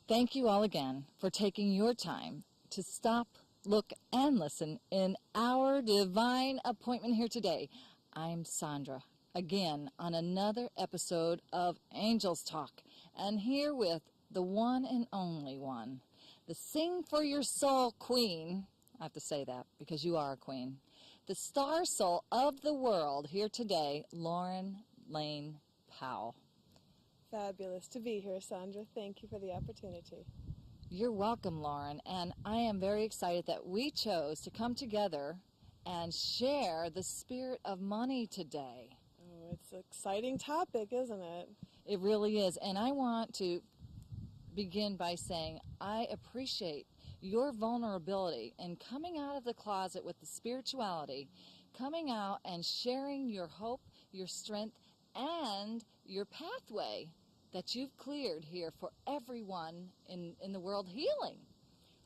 Thank you all again for taking your time to stop, look, and listen in our divine appointment here today. I'm Sandra, again on another episode of Angels Talk, and here with the one and only one, the Sing for Your Soul Queen. I have to say that because you are a queen. The star soul of the world here today, Lauren Lane Powell. Fabulous to be here, Sandra. Thank you for the opportunity. You're welcome, Lauren, and I am very excited that we chose to come together and share the spirit of money today. Oh, it's an exciting topic, isn't it? It really is, and I want to begin by saying I appreciate your vulnerability in coming out of the closet with the spirituality, coming out and sharing your hope, your strength, and your pathway that you've cleared here for everyone in the world healing.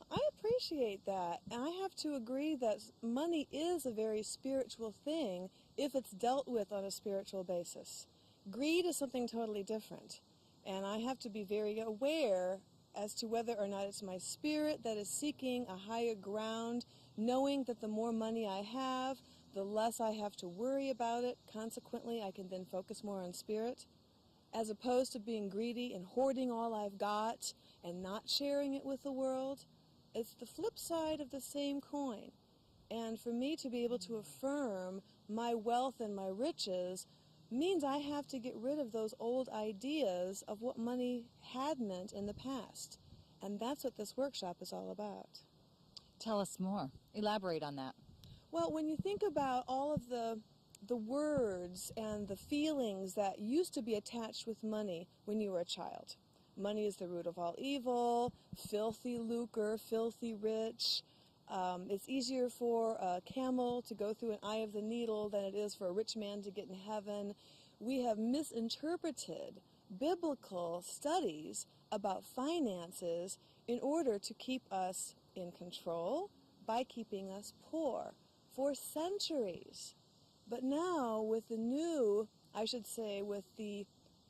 I appreciate that, and I have to agree that money is a very spiritual thing if it's dealt with on a spiritual basis. Greed is something totally different, and I have to be very aware as to whether or not it's my spirit that is seeking a higher ground, knowing that the more money I have, the less I have to worry about it. Consequently, I can then focus more on spirit, as opposed to being greedy and hoarding all I've got and not sharing it with the world. It's the flip side of the same coin. And for me to be able to affirm my wealth and my riches means I have to get rid of those old ideas of what money had meant in the past. And that's what this workshop is all about. Tell us more. Elaborate on that. Well, when you think about all of the words and the feelings that used to be attached with money when you were a child. Money is the root of all evil, filthy lucre, filthy rich. It's easier for a camel to go through an eye of the needle than it is for a rich man to get in heaven. We have misinterpreted biblical studies about finances in order to keep us in control by keeping us poor for centuries. But now with the new, I should say with the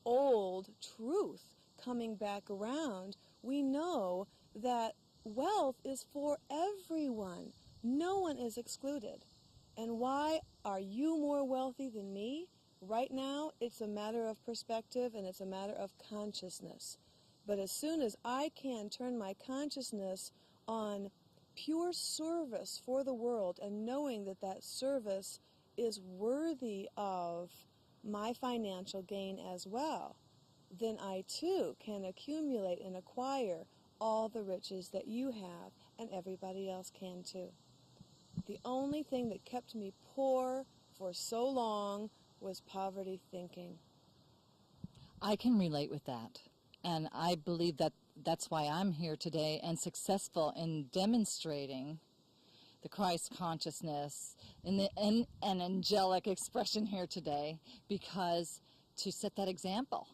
old truth coming back around, we know that wealth is for everyone. No one is excluded. And why are you more wealthy than me? Right now, it's a matter of perspective and it's a matter of consciousness. But as soon as I can turn my consciousness on pure service for the world and knowing that that service is worthy of my financial gain as well, then I too can accumulate and acquire all the riches that you have and everybody else can too. The only thing that kept me poor for so long was poverty thinking. I can relate with that, and I believe that that's why I'm here today and successful in demonstrating the Christ consciousness and an angelic expression here today, because to set that example.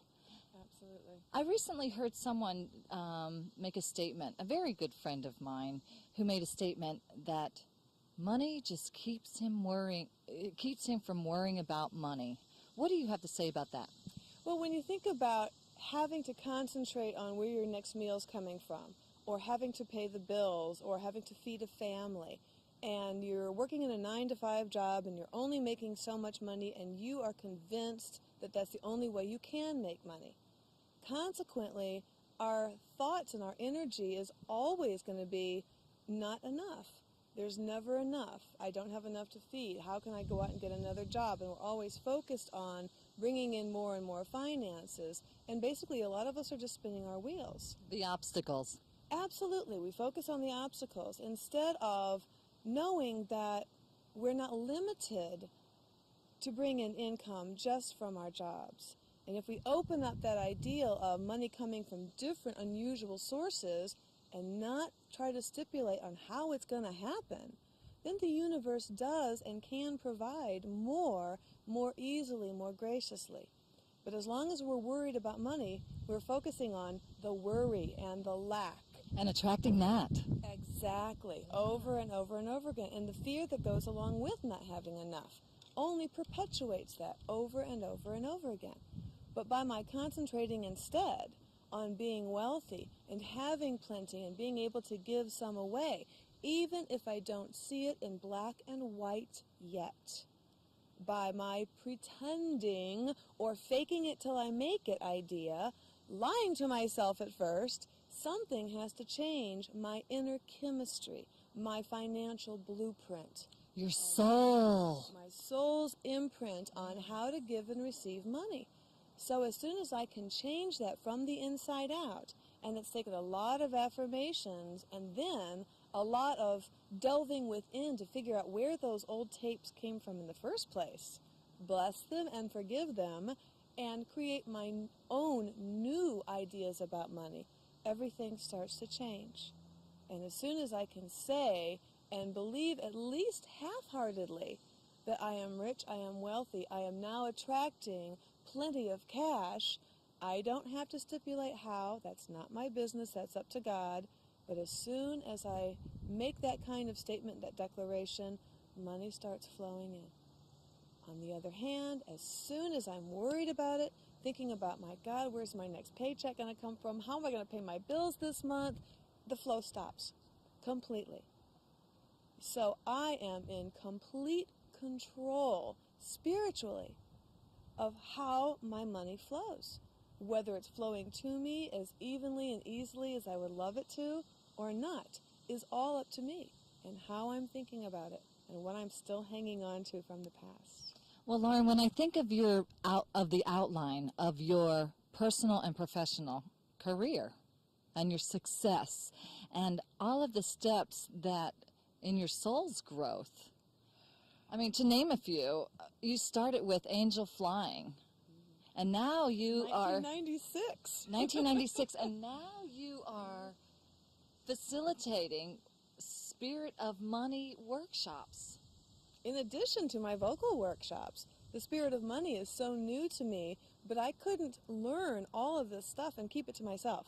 Absolutely. I recently heard someone make a statement, a very good friend of mine, who made a statement that money just keeps him worrying. It keeps him from worrying about money. What do you have to say about that? Well, when you think about having to concentrate on where your next meal is coming from, or having to pay the bills, or having to feed a family, and you're working in a 9-to-5 job and you're only making so much money and you are convinced that that's the only way you can make money. Consequently, our thoughts and our energy is always going to be not enough. There's never enough. I don't have enough to feed. How can I go out and get another job? And we're always focused on bringing in more and more finances. And basically, a lot of us are just spinning our wheels. The obstacles. Absolutely. We focus on the obstacles instead of knowing that we're not limited to bring in income just from our jobs. And if we open up that ideal of money coming from different unusual sources and not try to stipulate on how it's going to happen, then the universe does and can provide more easily, more graciously. But as long as we're worried about money, we're focusing on the worry and the lack. And attracting that. Exactly. Over and over and over again. And the fear that goes along with not having enough only perpetuates that over and over and over again. But by my concentrating instead on being wealthy and having plenty and being able to give some away, even if I don't see it in black and white yet. By my pretending or faking it till I make it idea, lying to myself at first, something has to change my inner chemistry, my financial blueprint. Your soul. My soul's imprint on how to give and receive money. So as soon as I can change that from the inside out, and it's taken a lot of affirmations and then a lot of delving within to figure out where those old tapes came from in the first place, bless them and forgive them, and create my own new ideas about money, everything starts to change. And as soon as I can say and believe at least half-heartedly that I am rich, I am wealthy, I am now attracting plenty of cash, I don't have to stipulate how. That's not my business. That's up to God. But as soon as I make that kind of statement, that declaration, money starts flowing in. On the other hand, as soon as I'm worried about it, thinking about, my God, where's my next paycheck going to come from? How am I going to pay my bills this month? The flow stops completely. So I am in complete control spiritually of how my money flows. Whether it's flowing to me as evenly and easily as I would love it to or not is all up to me and how I'm thinking about it and what I'm still hanging on to from the past. Well, Lauren, when I think of the outline of your personal and professional career and your success and all of the steps that in your soul's growth, I mean, to name a few, you started with angel flying, and now you 1996. 1996, and now you are facilitating Spirit of Money workshops. In addition to my vocal workshops, the Spirit of Money is so new to me, but I couldn't learn all of this stuff and keep it to myself.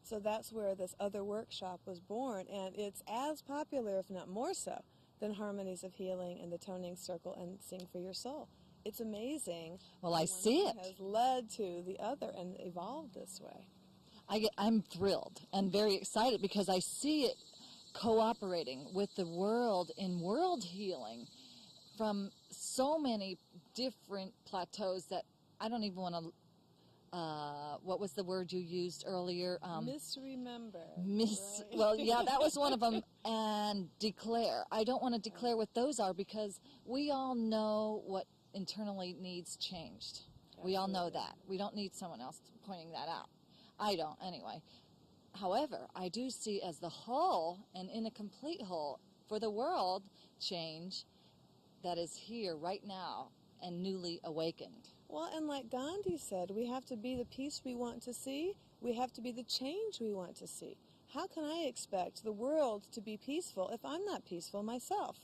So that's where this other workshop was born, and it's as popular, if not more so, than Harmonies of Healing and the Toning Circle and Sing for Your Soul. It's amazing. Well, I see it. Has led to the other and evolved this way. I'm thrilled and very excited because I see it cooperating with the world in world healing from so many different plateaus that I don't even want to, what was the word you used earlier? Misremember. Right? Well, yeah, that was one of them. And declare. I don't want to declare what those are because we all know what internally needs changed. Absolutely. We all know that. We don't need someone else pointing that out. I don't, anyway. However, I do see as the whole and in a complete whole for the world change that is here right now and newly awakened. Well, and like Gandhi said, we have to be the peace we want to see. We have to be the change we want to see. How can I expect the world to be peaceful if I'm not peaceful myself?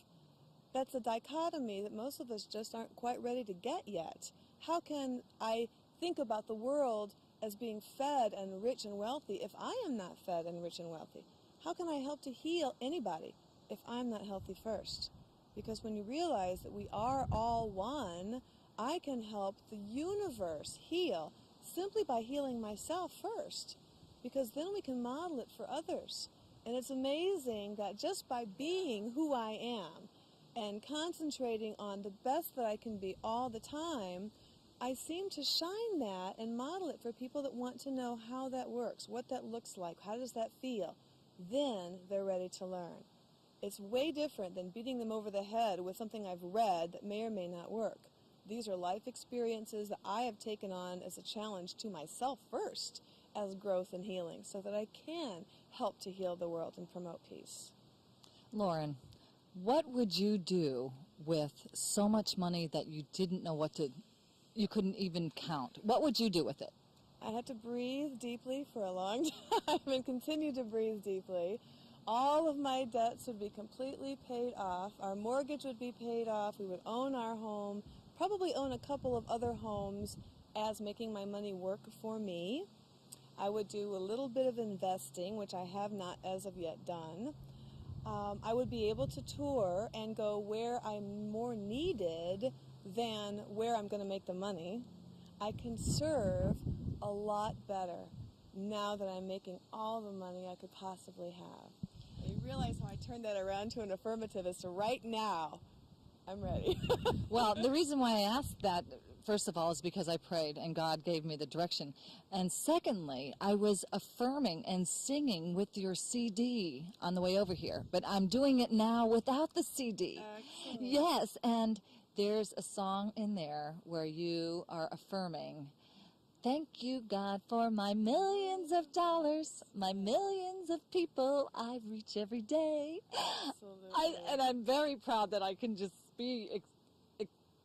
That's a dichotomy that most of us just aren't quite ready to get yet. How can I think about the world as being fed and rich and wealthy if I am not fed and rich and wealthy? How can I help to heal anybody if I'm not healthy first? Because when you realize that we are all one, I can help the universe heal simply by healing myself first, because then we can model it for others. And it's amazing that just by being who I am and concentrating on the best that I can be all the time, I seem to shine that and model it for people that want to know how that works, what that looks like, how does that feel. Then they're ready to learn. It's way different than beating them over the head with something I've read that may or may not work. These are life experiences that I have taken on as a challenge to myself first as growth and healing so that I can help to heal the world and promote peace. Lauren, what would you do with so much money that you didn't know you couldn't even count? What would you do with it? I had to breathe deeply for a long time and continue to breathe deeply. All of my debts would be completely paid off. Our mortgage would be paid off. We would own our home, probably own a couple of other homes as making my money work for me. I would do a little bit of investing, which I have not as of yet done. I would be able to tour and go where I'm more needed than where I'm going to make the money. I can serve a lot better. now that I'm making all the money I could possibly have. And you realize how I turned that around to an affirmative as to right now, I'm ready. Well, the reason why I asked that, first of all, is because I prayed and God gave me the direction. And secondly, I was affirming and singing with your CD on the way over here. But I'm doing it now without the CD. Excellent. Yes, and there's a song in there where you are affirming, thank you, God, for my millions of dollars, my millions of people I reach every day. Absolutely. And I'm very proud that I can just be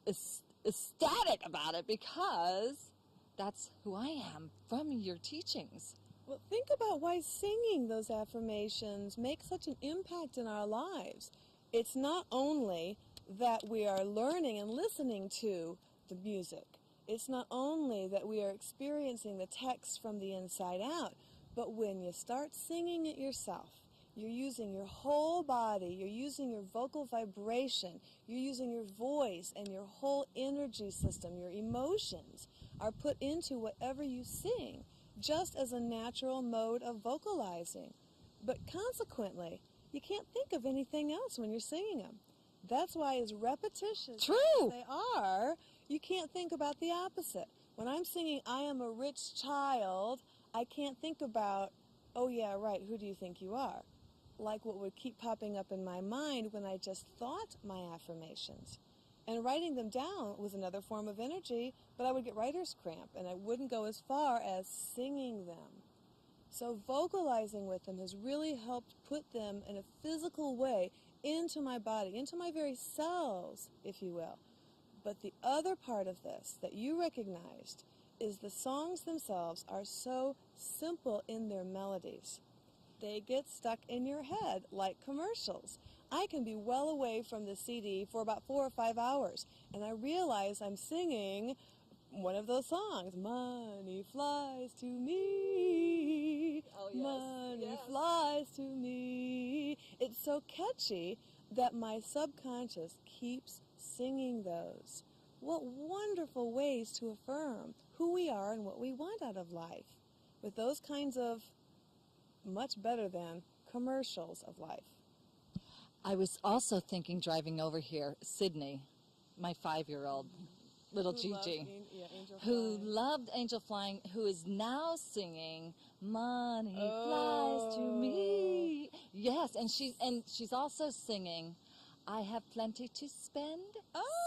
ecstatic about it because that's who I am from your teachings. Well, think about why singing those affirmations makes such an impact in our lives. It's not only that we are learning and listening to the music. It's not only that we are experiencing the text from the inside out, but when you start singing it yourself, you're using your whole body, you're using your vocal vibration, you're using your voice, and your whole energy system, your emotions are put into whatever you sing, just as a natural mode of vocalizing. But consequently, you can't think of anything else when you're singing them. That's why, as repetitious True. as they are, you can't think about the opposite. When I'm singing I Am a Rich Child, I can't think about, oh yeah, right, who do you think you are? Like what would keep popping up in my mind when I just thought my affirmations. And writing them down was another form of energy, but I would get writer's cramp, and I wouldn't go as far as singing them. So vocalizing with them has really helped put them in a physical way into my body, into my very cells, if you will. But the other part of this that you recognized is the songs themselves are so simple in their melodies. They get stuck in your head like commercials. I can be well away from the CD for about 4 or 5 hours, and I realize I'm singing one of those songs, Money Flies to Me, Oh, yes. Money Yes. Flies to Me. It's so catchy that my subconscious keeps singing those. What wonderful ways to affirm who we are and what we want out of life with those kinds of much better than commercials of life. I was also thinking driving over here, Sydney, my 5-year-old, little Gigi, who loved Angel Flying, who is now singing Money Flies to Me. Yes, and she's also singing I Have Plenty to Spend,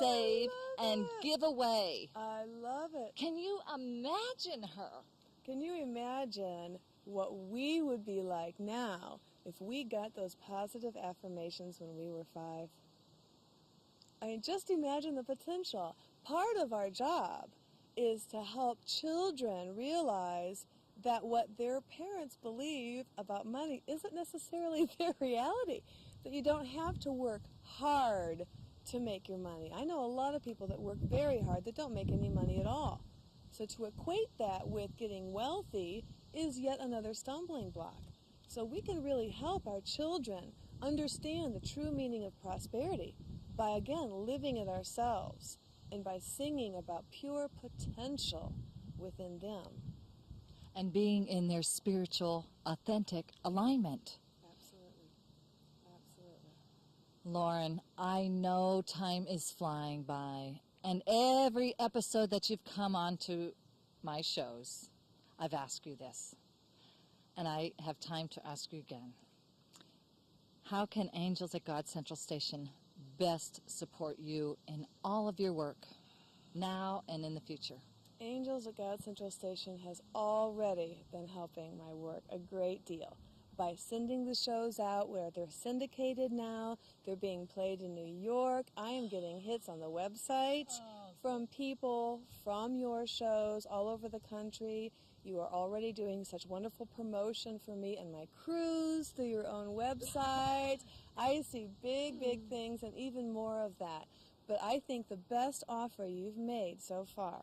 Save, and Give Away. I love it. Can you imagine her? Can you imagine what we would be like now if we got those positive affirmations when we were 5? I mean, just imagine the potential. Part of our job is to help children realize that what their parents believe about money isn't necessarily their reality, that you don't have to work hard to make your money. I know a lot of people that work very hard that don't make any money at all. So to equate that with getting wealthy is yet another stumbling block. So we can really help our children understand the true meaning of prosperity by, again, living it ourselves and by singing about pure potential within them. And being in their spiritual, authentic alignment. Absolutely. Absolutely. Lauren, I know time is flying by, and every episode that you've come on to my shows, I've asked you this, and I have time to ask you again. How can Angels at God Central Station best support you in all of your work, now and in the future? Angels at God Central Station has already been helping my work a great deal by sending the shows out where they're syndicated now. They're being played in New York. I am getting hits on the website from people from your shows all over the country. You are already doing such wonderful promotion for me and my cruise through your own website. I see big, big things and even more of that. But I think the best offer you've made so far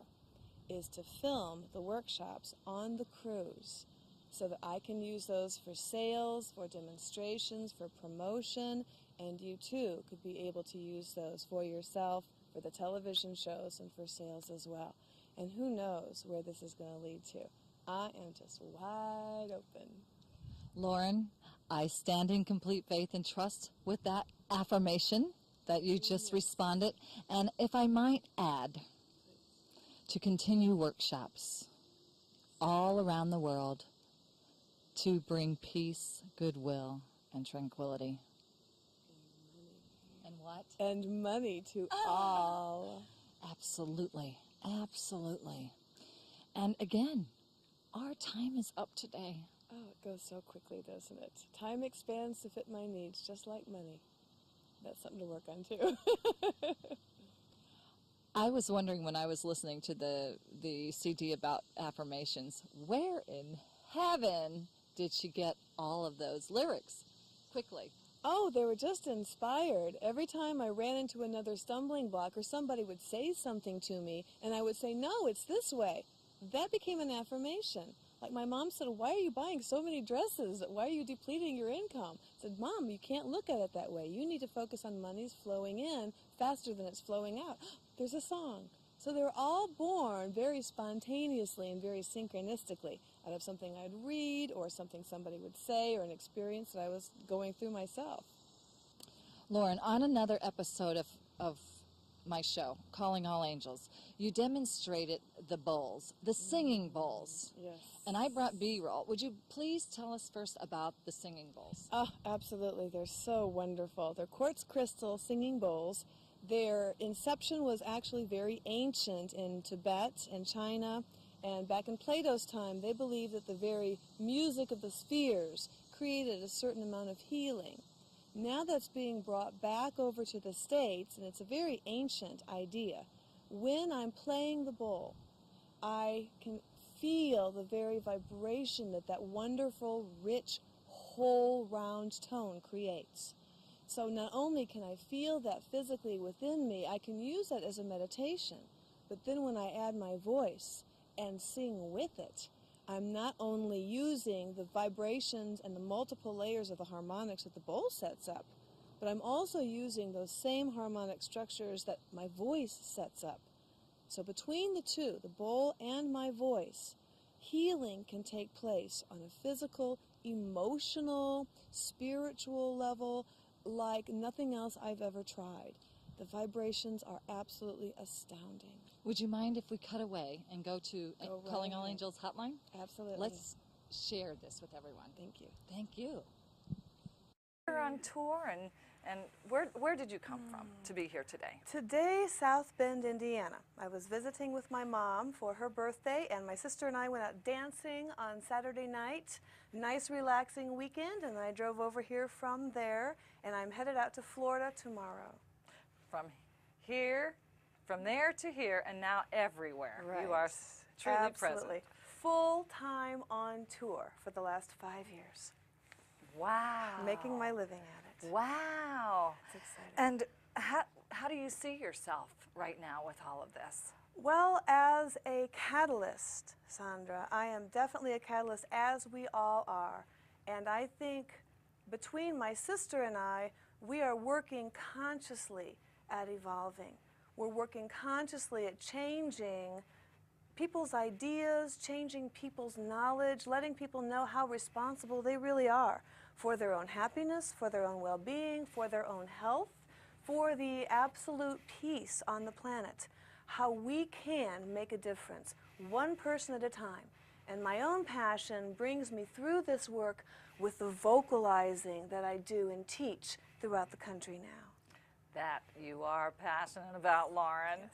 is to film the workshops on the cruise so that I can use those for sales, for demonstrations, for promotion, and you too could be able to use those for yourself, for the television shows, and for sales as well. And who knows where this is going to lead to. I am just wide open. Lauren, I stand in complete faith and trust with that affirmation that you just responded. And if I might add, to continue workshops all around the world to bring peace, goodwill, and tranquility. And what? And money to all. Absolutely. Absolutely. And again, our time is up today. Oh, it goes so quickly, doesn't it? Time expands to fit my needs, just like money. That's something to work on, too. I was wondering when I was listening to the CD about affirmations, where in heaven did she get all of those lyrics quickly? Oh, they were just inspired. Every time I ran into another stumbling block or somebody would say something to me and I would say, no, it's this way, that became an affirmation. Like my mom said, why are you buying so many dresses? Why are you depleting your income? I said, Mom, you can't look at it that way. You need to focus on money's flowing in faster than it's flowing out. There's a song. So they were all born very spontaneously and very synchronistically out of something I'd read or something somebody would say or an experience that I was going through myself. Lauren, on another episode of my show, Calling All Angels, you demonstrated the bowls, the singing bowls. Yes. And I brought B-roll. Would you please tell us first about the singing bowls? Oh, absolutely. They're so wonderful. They're quartz crystal singing bowls. Their inception was actually very ancient in Tibet and China. And back in Plato's time, they believed that the very music of the spheres created a certain amount of healing. Now that's being brought back over to the States, and it's a very ancient idea. When I'm playing the bowl, I can feel the very vibration that that wonderful, rich, whole, round tone creates. So not only can I feel that physically within me, I can use that as a meditation. But then when I add my voice and sing with it, I'm not only using the vibrations and the multiple layers of the harmonics that the bowl sets up, but I'm also using those same harmonic structures that my voice sets up. So between the two, the bowl and my voice, healing can take place on a physical, emotional, spiritual level like nothing else I've ever tried. The vibrations are absolutely astounding. Would you mind if we cut away and go to Go right Calling All ahead. Angels hotline? Absolutely. Let's share this with everyone. Thank you. Thank you. You're on tour, and where did you come from to be here today? Today, South Bend, Indiana. I was visiting with my mom for her birthday, and my sister and I went out dancing on Saturday night. Nice, relaxing weekend, and I drove over here from there, and I'm headed out to Florida tomorrow. From there to here, and now everywhere. Right. You are truly Absolutely. present. Full time on tour for the last 5 years. Wow. Making my living at it. Wow. It's exciting. And how do you see yourself right now with all of this? Well, as a catalyst, Sandra, I am definitely a catalyst, as we all are. And I think between my sister and I, we are working consciously at evolving. We're working consciously at changing people's ideas, changing people's knowledge, letting people know how responsible they really are for their own happiness, for their own well-being, for their own health, for the absolute peace on the planet. How we can make a difference, one person at a time. And my own passion brings me through this work with the vocalizing that I do and teach throughout the country now. That you are passionate about, Lauren. Yes.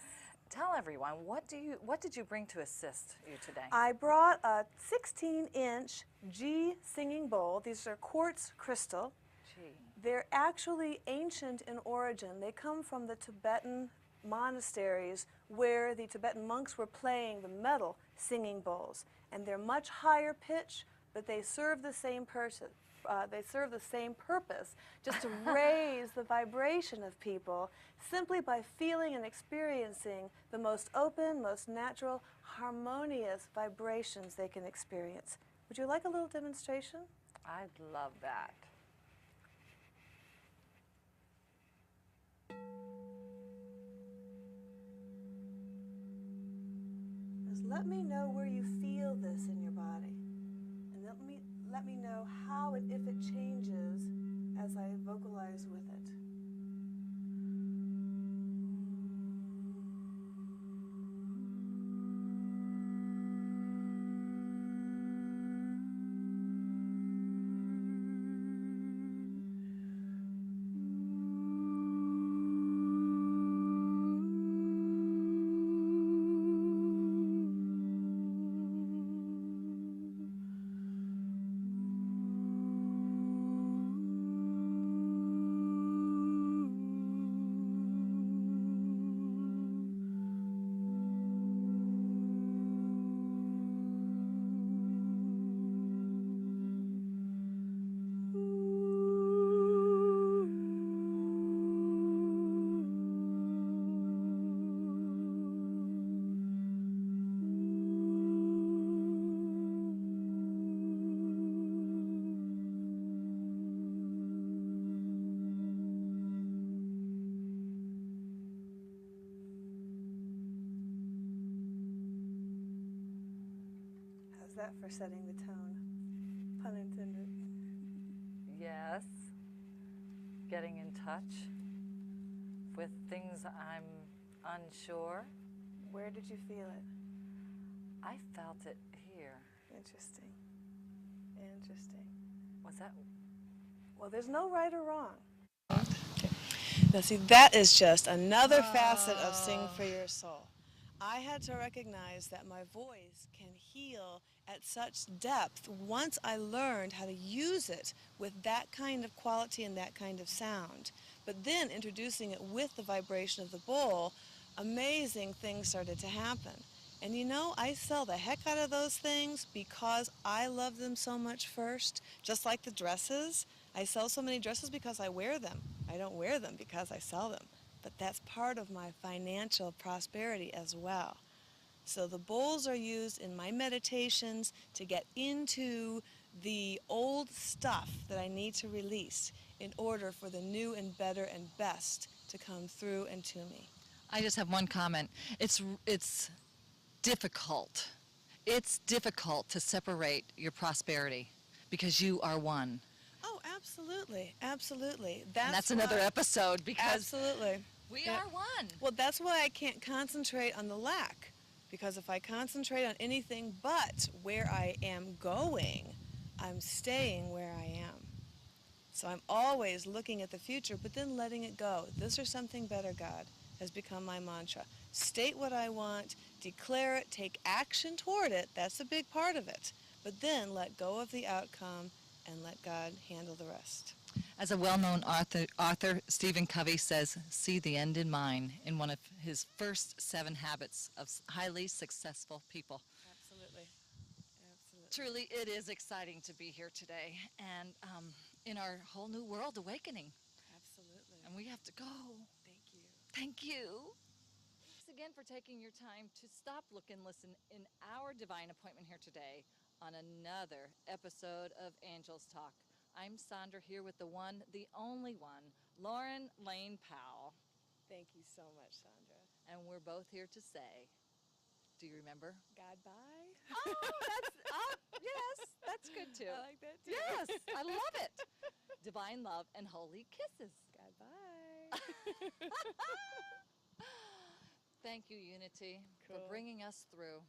Tell everyone, what did you bring to assist you today? I brought a 16-inch G singing bowl. These are quartz crystal. Gee. They're actually ancient in origin. They come from the Tibetan monasteries where the Tibetan monks were playing the metal singing bowls. And they're much higher pitch, but they serve the same purpose. Just to raise the vibration of people simply by feeling and experiencing the most open, most natural, harmonious vibrations they can experience. Would you like a little demonstration? I'd love that. is let me know where you feel this in your body. And let me know how and if it changes as I vocalize with it. How's that for setting the tone? Pun intended. Yes. Getting in touch with things I'm unsure. Where did you feel it? I felt it here. Interesting. Interesting. Was that? Well, there's no right or wrong. Now, see, that is just another facet of Sing for Your Soul. I had to recognize that my voice can heal at such depth once I learned how to use it with that kind of quality and that kind of sound. But then introducing it with the vibration of the bowl, amazing things started to happen. And you know, I sell the heck out of those things because I love them so much first. Just like the dresses. I sell so many dresses because I wear them. I don't wear them because I sell them. But that's part of my financial prosperity as well. So the bowls are used in my meditations to get into the old stuff that I need to release in order for the new and better and best to come through and to me. I just have one comment. It's difficult. It's difficult to separate your prosperity because you are one. Oh, absolutely, absolutely. And that's another why- episode because Absolutely. we Yeah. are one. Well, that's why I can't concentrate on the lack. Because if I concentrate on anything but where I am going, I'm staying where I am. So I'm always looking at the future, but then letting it go. This or something better, God, has become my mantra. State what I want, declare it, take action toward it. That's a big part of it. But then let go of the outcome and let God handle the rest. As a well-known author, Stephen Covey says, see the end in mind in one of his first 7 habits of highly successful people. Absolutely. Absolutely. Truly, it is exciting to be here today and in our whole new world awakening. Absolutely. And we have to go. Thank you. Thank you. Thanks again for taking your time to stop, look, and listen in our divine appointment here today on another episode of Angels Talk. I'm Sandra here with the one, the only one, Lauren Lane Powell. Thank you so much, Sandra. And we're both here to say, do you remember? Goodbye. Yes, that's good too. I like that too. Yes, I love it. Divine love and holy kisses. Goodbye. Thank you, Unity, for Cool. bringing us through.